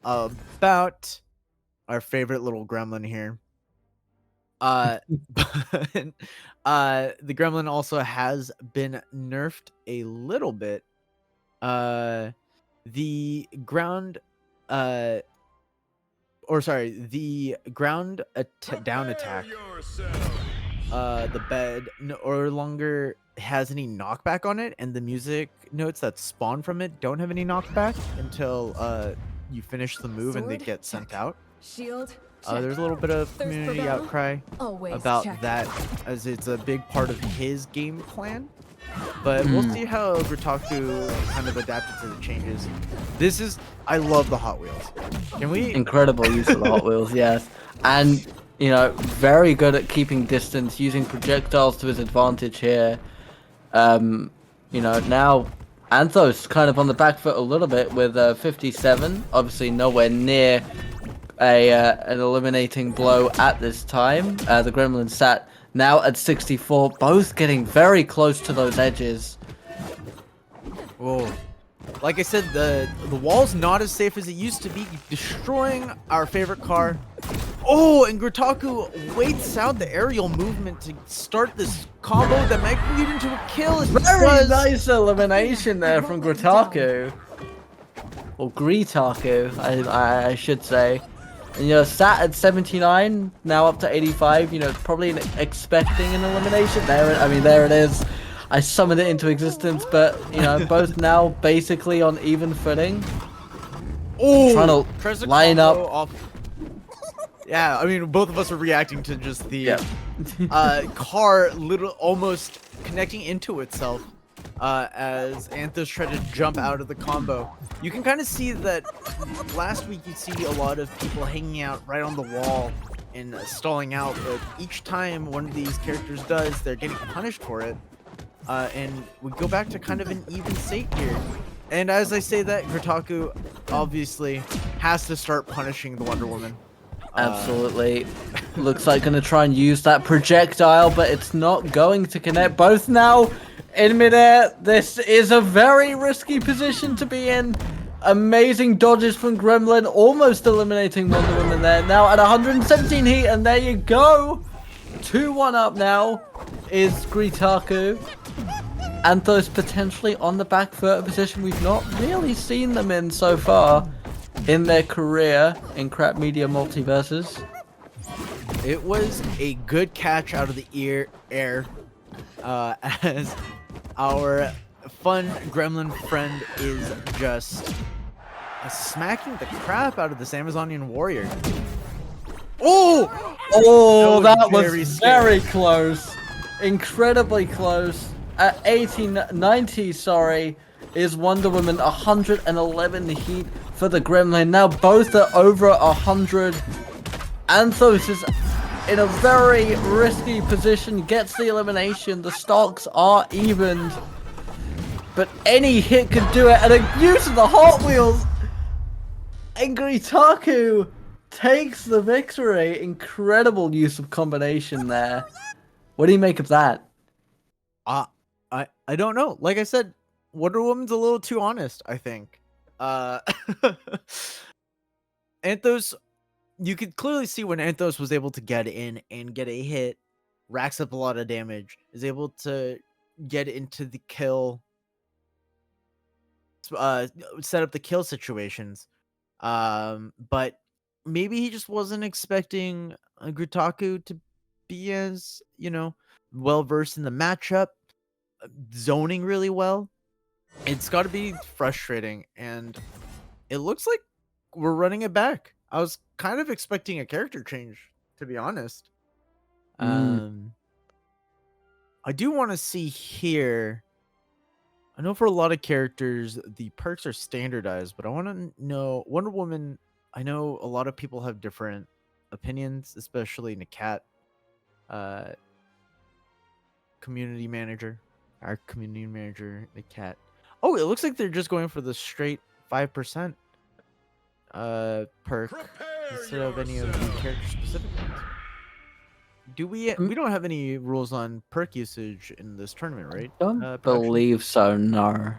about our favorite little gremlin here. But the gremlin also has been nerfed a little bit. The ground, uh, or sorry, the ground down attack. The bed no longer has any knockback on it, and the music notes that spawn from it don't have any knockback until you finish the move and they Sword? get sent Check. out. Shield? Check. There's a little bit of Thirst for community battle? outcry Always about check. that, as it's a big part of his game plan. But we'll see how Greeetaku kind of adapted to the changes. I love the Hot Wheels. Can we? Incredible use of the Hot Wheels, yes. And, you know, very good at keeping distance, using projectiles to his advantage here. You know, now Anthos kind of on the back foot a little bit with 57. Obviously nowhere near an eliminating blow at this time. The Gremlin sat now at 64, both getting very close to those edges. Whoa. Like I said, the wall's not as safe as it used to be, destroying our favorite car. Oh, and Greeetaku waits out the aerial movement to start this combo that might lead into a kill. Very nice elimination there from Greeetaku. Or Greeetaku, I should say. And, you know, sat at 79, now up to 85. You know, probably expecting an elimination. There it is. I summoned it into existence, but, you know, both now basically on even footing. Oh, trying to line up. Yeah, I mean, both of us are reacting to just the car almost connecting into itself as Anthos tried to jump out of the combo. You can kind of see that last week you see a lot of people hanging out right on the wall and stalling out, but each time one of these characters does, they're getting punished for it. And we go back to kind of an even state here. And as I say that, Greeetaku obviously has to start punishing the Wonder Woman. Absolutely. Looks like gonna try and use that projectile, but it's not going to connect. Both now in midair. This is a very risky position to be in. Amazing dodges from Gremlin, almost eliminating Wonder Woman there. Now at 117 heat, and there you go. 2-1 up now is Greeetaku. Anthos potentially on the back foot, a position we've not really seen them in so far in their career in Crap Media MultiVersus. It was a good catch out of the air as our fun gremlin friend is just smacking the crap out of this Amazonian warrior. Oh, that was very close. Incredibly close. At 90, sorry, is Wonder Woman. 111 heat for the Gremlin. Now both are over 100. Anthos is in a very risky position, gets the elimination. The stocks are evened, but any hit could do it. And a use of the Hot Wheels, and Greeetaku takes the victory. Incredible use of combination there. What do you make of that? I don't know. Like I said, Wonder Woman's a little too honest, I think. Anthos, you could clearly see when Anthos was able to get in and get a hit, racks up a lot of damage, is able to get into the kill, set up the kill situations. But maybe he just wasn't expecting Greeetaku to be as, well versed in the matchup, zoning really well. It's got to be frustrating, and it looks like we're running it back. I was kind of expecting a character change, to be honest. I do want to see here. I know for a lot of characters, the perks are standardized, but I want to know Wonder Woman. I know a lot of people have different opinions, especially Nakat, community manager. Our community manager, Nakat. Oh, it looks like they're just going for the straight 5% perk instead of any of the character specific ones. Do we don't have any rules on perk usage in this tournament, right? Don't believe so, no.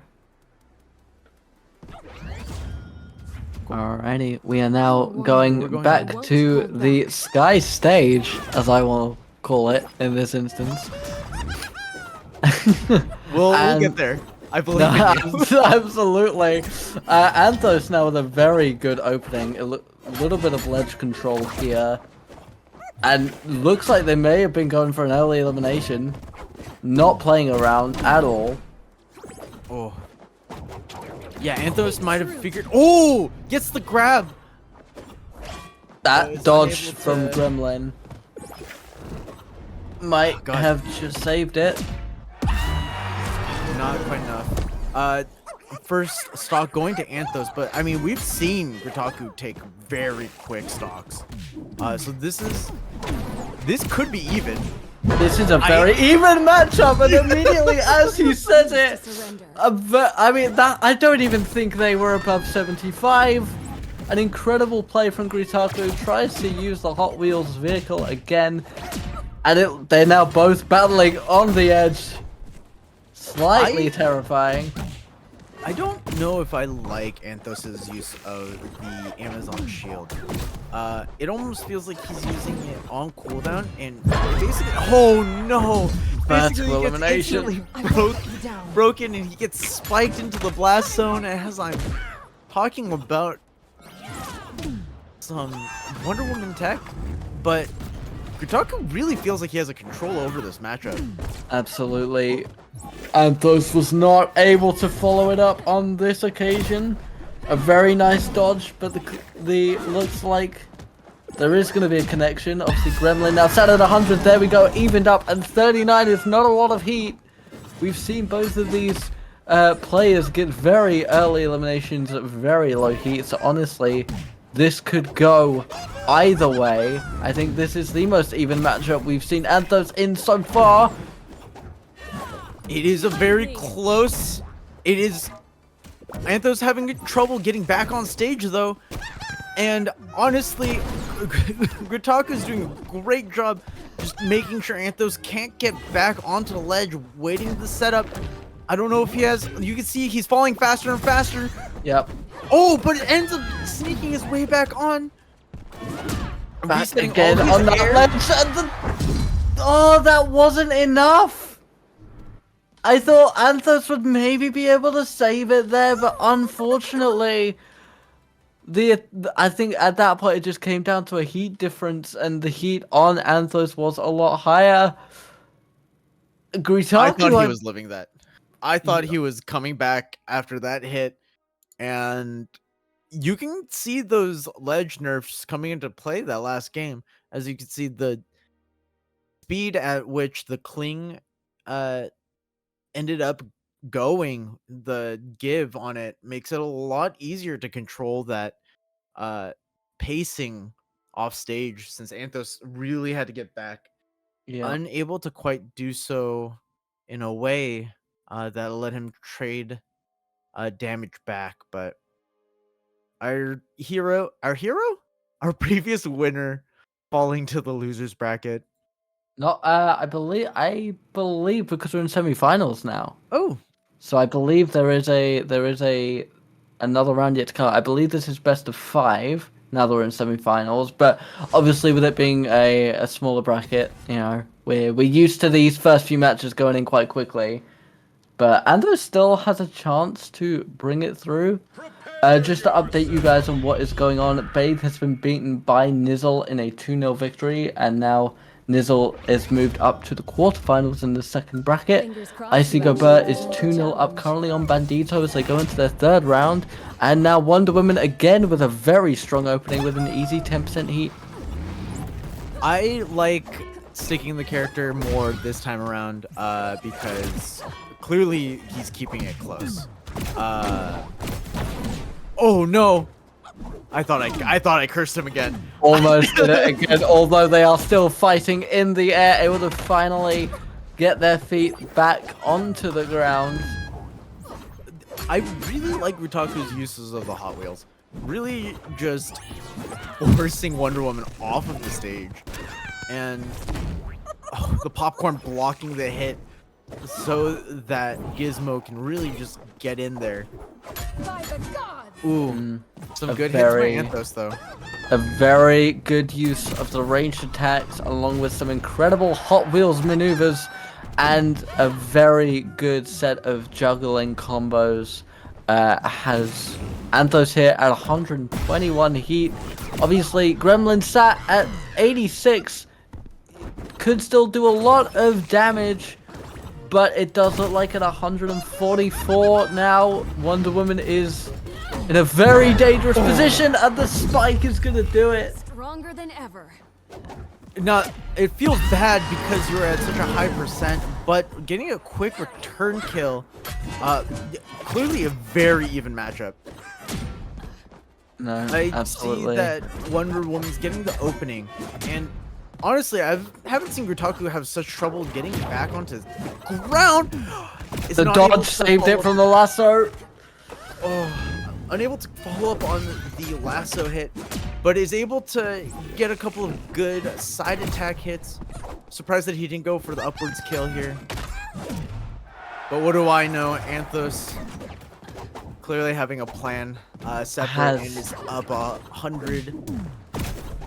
Alrighty, we are now We're going going back home. to the Sky Stage, as I will call it in this instance. We'll get And there. I no, believe in you. absolutely. Anthos now with a very good opening. A little bit of ledge control here. And looks like they may have been going for an early elimination. Not playing around at all. Oh. Yeah, Anthos might have figured. Oh! Gets the grab! That was dodge unable from to- Gremlin might God. have just saved it. Not quite enough. First stock going to Anthos, but I mean, we've seen Greeetaku take very quick stocks. So this could be even. This is a very even matchup, and immediately as he says it, I mean, I don't even think they were above 75. An incredible play from Greeetaku, tries to use the Hot Wheels vehicle again, and they're now both battling on the edge. Slightly terrifying. I don't know if I like Anthos's use of the Amazon shield. It almost feels like he's using it on cooldown, and basically, oh no! Basically, Vertical he gets elimination. instantly broken, and he gets spiked into the blast zone. And as I'm talking about some Wonder Woman tech, but Greeetaku really feels like he has a control over this matchup. Absolutely. Anthos was not able to follow it up on this occasion. A very nice dodge, but the looks like there is going to be a connection. Obviously, Gremlin now sat at 100. There we go, evened up, and 39 is not a lot of heat. We've seen both of these players get very early eliminations at very low heat, so honestly, this could go either way. I think this is the most even matchup we've seen Anthos in so far. It is a very close. It is Anthos having trouble getting back on stage though, and honestly, Greeetaku's doing a great job just making sure Anthos can't get back onto the ledge, waiting the setup. I don't know if he has. You can see he's falling faster and faster. Yep. Oh, but it ends up sneaking his way back on. Back Resetting again all on his that air. ledge. And oh, that wasn't enough. I thought Anthos would maybe be able to save it there, but unfortunately, I think at that point it just came down to a heat difference, and the heat on Anthos was a lot higher. Greeetaku, I thought he was living that. I thought he was coming back after that hit, and you can see those ledge nerfs coming into play that last game. As you can see, the speed at which the cling ended up going, the give on it makes it a lot easier to control that pacing off stage, since Anthos really had to get back, yeah. unable to quite do so in a way that let him trade damage back. But our our previous winner, falling to the losers bracket. Not, I believe because we're in semi-finals now. Oh, So I believe there is another round yet to come. I believe this is best of 5. Now that we're in semi-finals, but obviously with it being a smaller bracket, you know, we're used to these first few matches going in quite quickly. But Anthos still has a chance to bring it through. Just to update you guys on what is going on, Bathe has been beaten by Nizzle in a 2-0 victory, and now Nizzle is moved up to the quarterfinals in the second bracket. Icy Gobert is 2-0 up currently on Bandito as they go into their third round. And now Wonder Woman again with a very strong opening with an easy 10% heat. I like sticking the character more this time around because clearly he's keeping it close. Oh no! I thought I cursed him again. Almost did it again, although they are still fighting in the air, able to finally get their feet back onto the ground. I really like Greetaku's uses of the Hot Wheels. Really just forcing Wonder Woman off of the stage. And the popcorn blocking the hit so that Gizmo can really just get in there. By the gods! Ooh, some a good hits by very- Anthos though. A very good use of the ranged attacks, along with some incredible Hot Wheels maneuvers, and a very good set of juggling combos. Has Anthos here at 121 heat. Obviously, Gremlin sat at 86. Could still do a lot of damage, but it does look like at 144 now, Wonder Woman is in a very dangerous position, and the spike is gonna do it. Stronger than ever. Now, it feels bad because you're at such a high percent, but getting a quick return kill, clearly a very even matchup. No, I absolutely. see that Wonder Woman's getting the opening, and honestly, I haven't seen Greeetaku have such trouble getting back onto the ground. Is The not able dodge to saved it follow- from the lasso. Unable to follow up on the lasso hit, but is able to get a couple of good side attack hits. Surprised that he didn't go for the upwards kill here. But what do I know? Anthos clearly having a plan separate and is up 100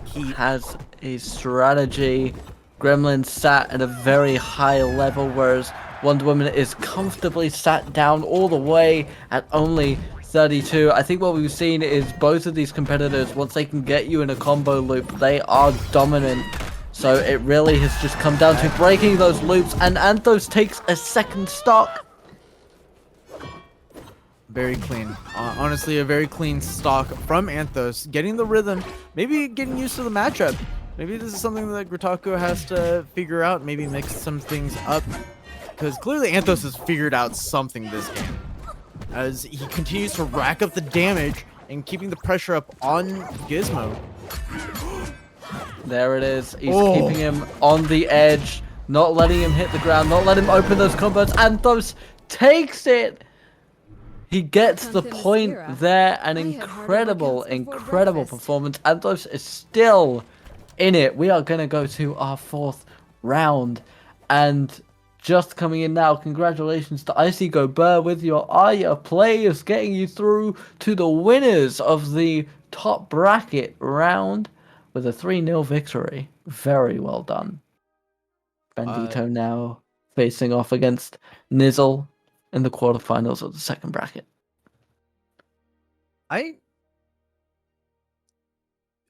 heat. Has a strategy. Gremlin sat at a very high level, whereas Wonder Woman is comfortably sat down all the way at only 32. I think what we've seen is both of these competitors, once they can get you in a combo loop, they are dominant. So it really has just come down to breaking those loops, and Anthos takes a second stock. Very clean. Honestly, a very clean stock from Anthos. Getting the rhythm, maybe getting used to the matchup. Maybe this is something that Greeetaku has to figure out, maybe mix some things up. Because clearly Anthos has figured out something this game. As he continues to rack up the damage and keeping the pressure up on Gizmo. There it is. He's keeping him on the edge, not letting him hit the ground, not letting him open those combos. Anthos takes it. He gets the point there. An incredible performance. Anthos is still in it. We are going to go to our fourth round. And just coming in now, congratulations to Icy Go Burr with your Aya players, getting you through to the winners of the top bracket round with a 3-0 victory. Very well done. Bandito now facing off against Nizzle in the quarterfinals of the second bracket.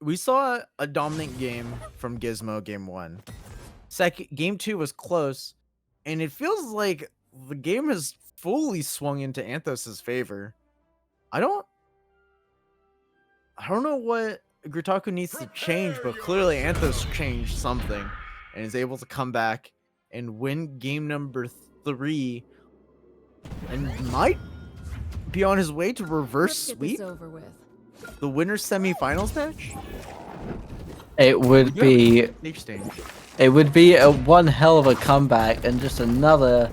We saw a dominant game from Gizmo game 1. Game 2 was close, and it feels like the game has fully swung into Anthos's favor. I don't know what Greeetaku needs to change, but clearly Anthos changed something and is able to come back and win game number 3 and might be on his way to reverse sweep the winner's semifinals match. It would be a one hell of a comeback and just another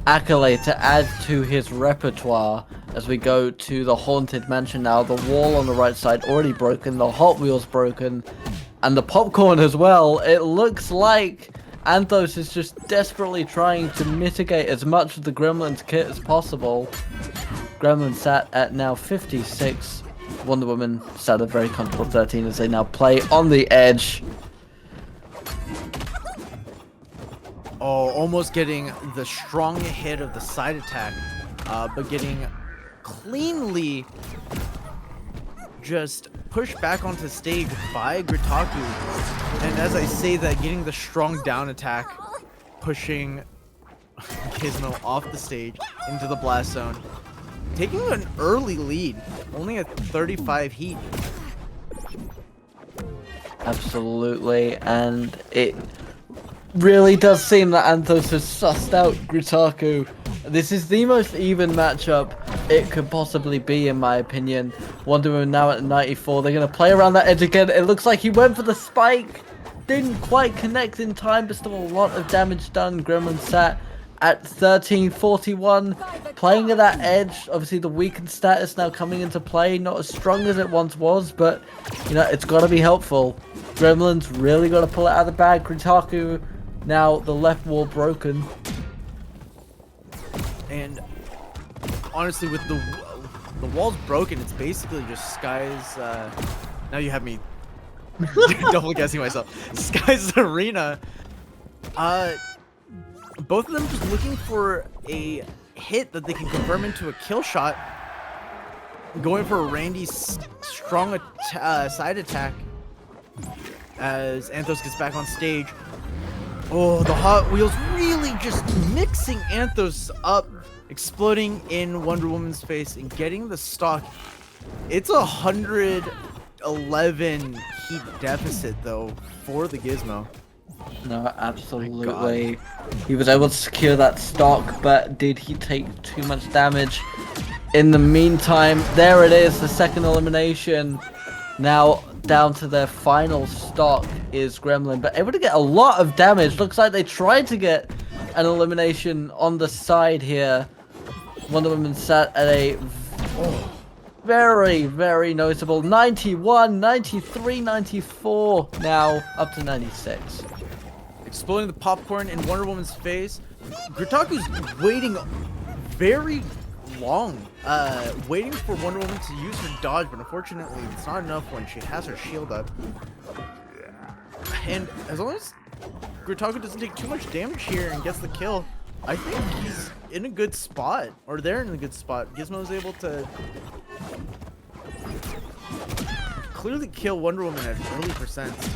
accolade to add to his repertoire as we go to the Haunted Mansion now. The wall on the right side already broken, the Hot Wheels broken, and the popcorn as well. It looks like Anthos is just desperately trying to mitigate as much of the Gremlin's kit as possible. Gremlin sat at now 56. Wonder Woman sat at very comfortable 13 as they now play on the edge. Oh, almost getting the strong hit of the side attack, but getting cleanly just pushed back onto stage by Greeetaku. And as I say that, getting the strong down attack, pushing Gizmo off the stage into the blast zone. Taking an early lead, only at 35 heat. Absolutely, and it really does seem that Anthos has sussed out Greeetaku. This is the most even matchup it could possibly be, in my opinion. Wonder Woman now at 94. They're going to play around that edge again. It looks like he went for the spike. Didn't quite connect in time, but still a lot of damage done. Gremlin sat at 1341, playing at that edge. Obviously the weakened status now coming into play, not as strong as it once was, but you know, it's got to be helpful. Gremlin's really got to pull it out of the bag. Greeetaku now the left wall broken, and honestly with the the wall's broken. It's basically just Sky's. Now you have me double guessing myself. Sky's arena. Both of them just looking for a hit that they can confirm into a kill shot. Going for a Randy's strong side attack as Anthos gets back on stage. Oh, the Hot Wheels really just mixing Anthos up, exploding in Wonder Woman's face and getting the stock. It's 111 heat deficit though for the Gizmo. No, absolutely. He was able to secure that stock, but did he take too much damage? In the meantime, there it is, the second elimination. Now down to their final stock is Gremlin, but able to get a lot of damage. Looks like they tried to get an elimination on the side here. Wonder Woman sat at a very, very noticeable 91, 93, 94, now up to 96. Exploding the popcorn in Wonder Woman's face. Greeetaku's waiting very long, waiting for Wonder Woman to use her dodge, but unfortunately it's not enough when she has her shield up. And as long as Greeetaku doesn't take too much damage here and gets the kill, I think he's in a good spot, or they're in a good spot. Gizmo's able to clearly kill Wonder Woman at early percents,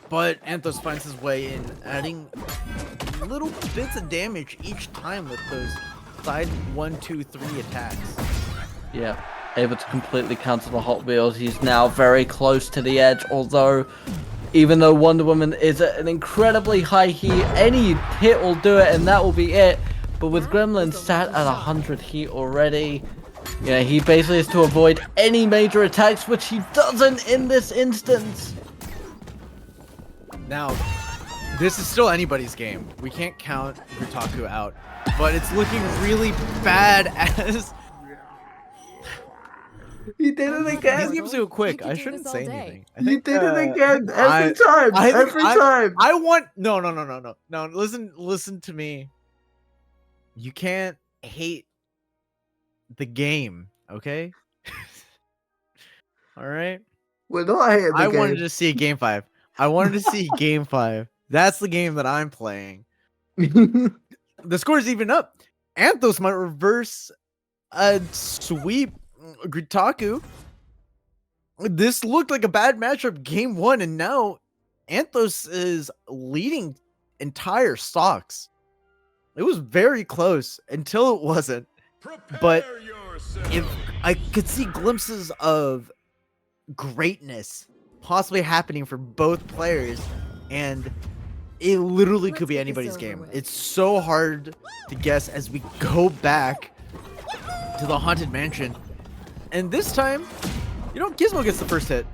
but Anthos finds his way in, adding little bits of damage each time with those side 1, 2, 3 attacks. Yeah, able to completely counter the Hot Wheels. He's now very close to the edge, although even though Wonder Woman is at an incredibly high heat, any hit will do it and that will be it. But with Gremlin sat at 100 heat already, yeah, he basically has to avoid any major attacks, which he doesn't in this instance. Now, this is still anybody's game. We can't count Greeetaku out, but it's looking really bad as He did it again. These games go quick. I shouldn't say anything. I He think, did it again every time. I want no. Listen to me. You can't hate the game, okay? All right. We're not hating the game. I wanted to see game 5. I wanted to see game 5. That's the game that I'm playing. The score is even up. Anthos might reverse a sweep Greeetaku. This looked like a bad matchup game 1, and now Anthos is leading entire stocks. It was very close until it wasn't. But if I could see glimpses of greatness possibly happening for both players, and it literally could be anybody's game. It's so hard to guess as we go back to the Haunted Mansion. And this time, Gizmo gets the first hit.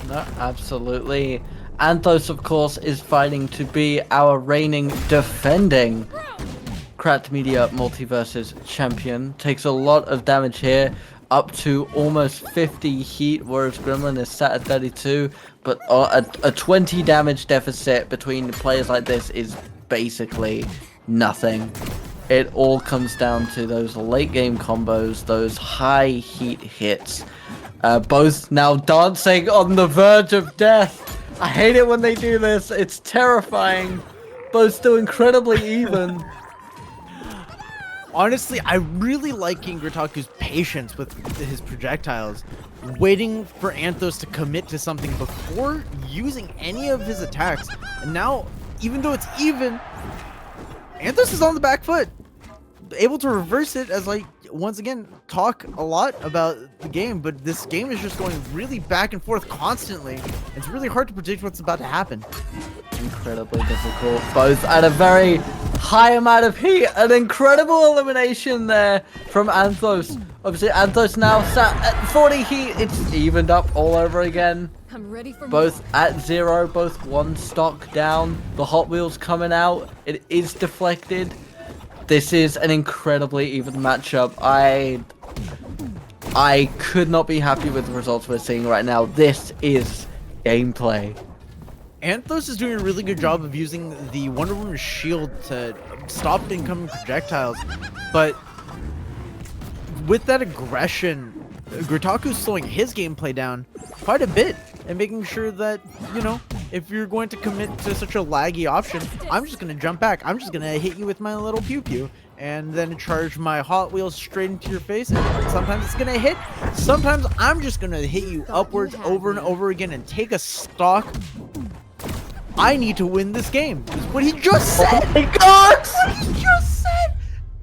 No, absolutely. Anthos, of course, is fighting to be our reigning, defending Cracked Media MultiVersus champion. Takes a lot of damage here, up to almost 50 heat, whereas Gremlin is sat at 32. But a 20 damage deficit between players like this is basically nothing. It all comes down to those late game combos, those high heat hits. Both now dancing on the verge of death. I hate it when they do this. It's terrifying. Both still incredibly even. Honestly, I really like King Greeetaku's patience with his projectiles, waiting for Anthos to commit to something before using any of his attacks. And now, even though it's even, Anthos is on the back foot, able to reverse it, as once again talk a lot about the game, but this game is just going really back and forth constantly. It's really hard to predict what's about to happen. Incredibly difficult, both at a very high amount of heat. An incredible elimination there from Anthos. Obviously Anthos now sat at 40 heat. It's evened up all over again. I'm ready for both at 0, both 1 stock down. The Hot Wheels coming out. It is deflected. This is an incredibly even matchup. I could not be happy with the results we're seeing right now. This is gameplay. Anthos is doing a really good job of using the Wonder Woman's shield to stop incoming projectiles, but with that aggression, Greetaku's slowing his gameplay down quite a bit and making sure that, you know, if you're going to commit to such a laggy option, I'm just going to jump back. I'm just going to hit you with my little pew-pew and then charge my Hot Wheels straight into your face. And sometimes it's going to hit. Sometimes I'm just going to hit you upwards over and over again and take a stock. I need to win this game, is what he just said. Oh my god!